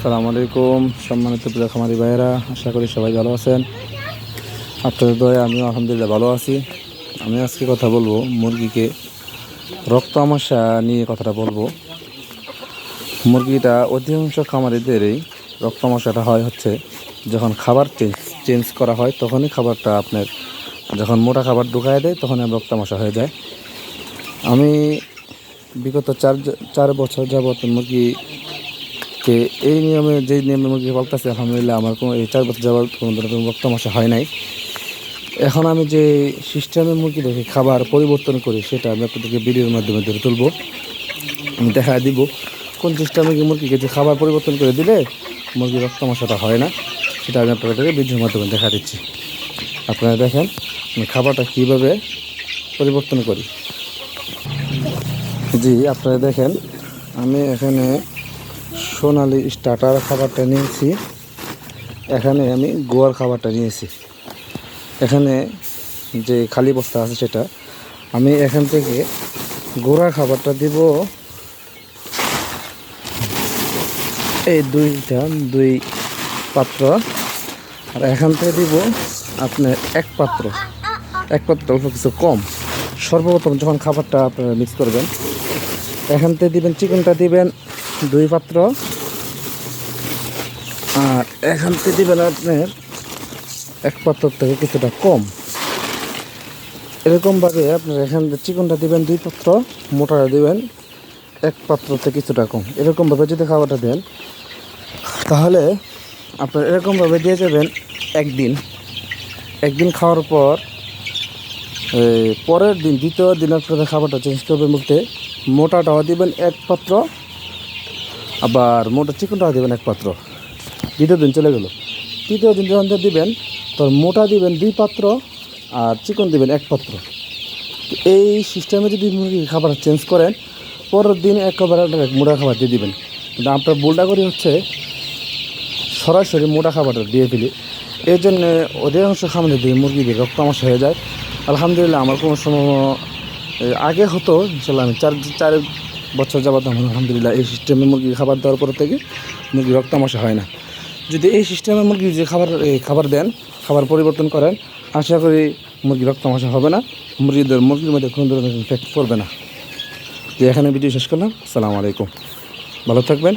আসসালামু আলাইকুম সম্মানিত প্রিয় খামারি ভাইয়েরা, আশা করি সবাই ভালো আছেন। আপনাদের দয়ে আমিও আলহামদুলিল্লাহ ভালো আছি। আমি আজকে কথা বলবো মুরগিকে রক্ত আমাশা নিয়ে কথাটা বলবো। মুরগিটা অধিকাংশ খামারিদেরই রক্ত আমাশাটা হচ্ছে যখন খাবার চেঞ্জ করা হয়, তখনই খাবারটা আপনার যখন মোটা খাবার ঢুকায় দেয় তখনই রক্ত আমাশা হয়ে যায়। আমি বিগত চার বছর যাবত মুরগিকে এই নিয়মে মুরগি পালতেছি, আলহামদুলিল্লাহ আমার কোনো এই 4 বছর যাবত কোনো ধরনের রক্ত আমাশা হয় নাই। এখন আমি যে সিস্টেমে মুরগি দেখে খাবার পরিবর্তন করি সেটা আমি আপনাদেরকে ভিডিওর মাধ্যমে ধরে তুলবো। আমি দেখা দিব কোন সিস্টেমে মুরগিকে যে খাবার পরিবর্তন করে দিলে মুরগির রক্ত আমাশাটা হয় না, সেটা আমি আপনাদেরকে ভিডিওর মাধ্যমে দেখা দিচ্ছি। আপনারা দেখেন আমি খাবারটা কীভাবে পরিবর্তন করি। জি, আপনারা দেখেন আমি এখানে সোনালি স্টার্টার খাবারটা নিয়েছি, এখানে আমি গোয়ার খাবারটা নিয়েছি। এখানে যে খালি বস্তা আছে সেটা আমি এখান থেকে গোড়ার খাবারটা দিব এই দুই পাত্র, আর এখান থেকে দিব আপনার এক পাত্র অল্প কিছু কম। সর্বপ্রথম যখন খাবারটা আপনারা মিক্স করবেন, এখান থেকে দিবেন চিকেনটা দিবেন 2 পাত্র, আর এখান থেকে দিবেন আপনার 1 পাত্র থেকে কিছুটা কম। এরকমভাবে আপনার এখান থেকে চিকেনটা দিবেন 2 পাত্র, মোটাটা দিবেন 1 পাত্র থেকে কিছুটা কম। এরকমভাবে যদি খাবারটা দেন তাহলে আপনার এরকমভাবে দিয়ে যাবেন একদিন খাওয়ার পর পরের দিন দ্বিতীয় দিন আপনাদের খাবারটা চেঞ্জ করবেন বলতে মোটাটাও দিবেন 1 পাত্র, আবার মোটা চিকেনটাও দিবেন 1 পাত্র। দ্বিতীয় দিন চলে গেল। তৃতীয় দিন যখন দিবেন তখন মোটা দিবেন 2 পাত্র আর চিকেন দিবেন 1 পাত্র। এই সিস্টেমে যদি মুরগি খাবার চেঞ্জ করেন পরের দিন একেবারে মোটা খাবার দিয়ে দিবেন। কিন্তু আপনার ভুলটা করি হচ্ছে সরাসরি মোটা খাবারটা দিয়ে ফেলি, এই জন্যে অধিকাংশ খামারে দিয়ে মুরগিদের রক্ত আমাশা হয়ে যায়। আলহামদুলিল্লাহ আমার কোনো সময় আগে হতো, ইনশাল্লাহ আমি চার বছর যাবত আলহামদুলিল্লাহ এই সিস্টেমে মুরগি খাবার দেওয়ার পর থেকে মুরগি রক্ত আমাশা হয় না। যদি এই সিস্টেমে মুরগি যে খাবার দেন, খাবার পরিবর্তন করেন, আশা করি মুরগি রক্ত আমাশা হবে না, মুরগির মধ্যে কোনো ধরনের ইনফেক্ট পড়বে না। যে এখানে ভিডিও শেষ করলাম। আসসালামু আলাইকুম, ভালো থাকবেন।